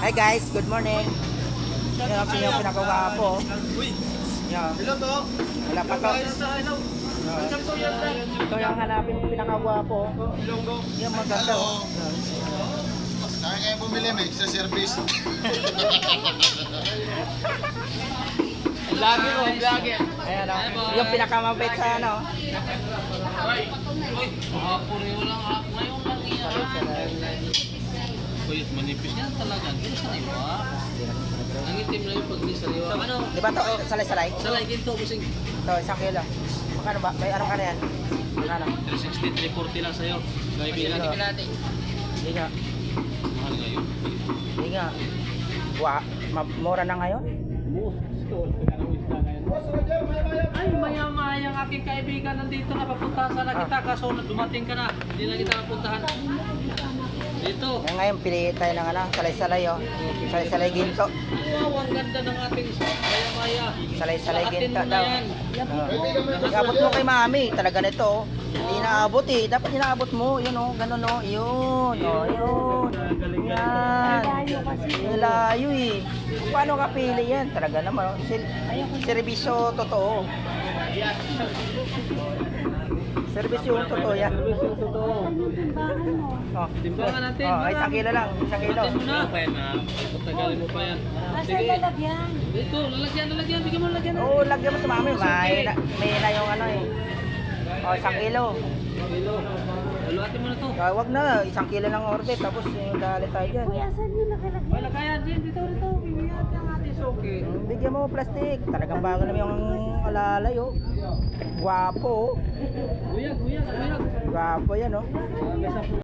Hi guys, good morning. Yan ang pinyong pinagawa po. Yan. Hello to. Wala pa to. Ito yung hanapin ko pinagawa po. Yan maganda oh. Saan kayo bumili? May extra service. Vlogger mo, vlogger. Ayan o. Yung pinakamabait sa ano. Puriho lang ako. Ngayon lang yan. Kuya, manipis yan talaga. Hindi sa iwa. Ang itim na yung pag di sariwa. Ano? Di ba ito? Salay-salay? Salay, ginto, busing. Ito, 1 kilo. Magkano ba? May ano ka na yan? Magkano? 360, 340 lang sa'yo. Kaibigan natin. Hindi nga. Mahal ngayon. Hindi nga. Mura na ngayon? Ay, maya-maya ang aking kaibigan nandito na papuntahan sana kita. Kaso dumating ka na. Hindi na kita napuntahan. Dito. Yan ngayon, pili tayo ng ano, salay-salay oh. Salay-salay ginto. Wow, ang ganda ng ating maya-maya. Salay-salay Atin ginto mo na daw. yan. Iabot mo kay mami, talaga nito oh. Hindi inaabot eh, dapat inaabot mo, yun oh, ganun oh, yun, oh, yun. Yan. Layo eh. Paano ka pili yan? Talaga naman oh. Serbisyo totoo. Serbisyo totoo yan. Oh. Timbangan natin. Oh, ay 1 kilo lang, 1 kilo. Atin mo na. Pa yan ha. Patagalin mo pa yan. Asan lalagyan? Dito, lalagyan. Bigyan mo lalagyan. Oo, lagyan mo sa mami. May na yung ano eh. Oh, 1 kilo. Kilo. Haluatin mo na to. Wag na, 1 kilo lang order. Tapos yung dali tayo dyan. Kuya, saan yung nakalagyan? Wala kaya din. Dito. Bibigyan natin ang ating soke. Bigyan mo plastic. Talagang bago naman yung alalay oh. Guwapo oh. Guyag. Guwapo yan oh.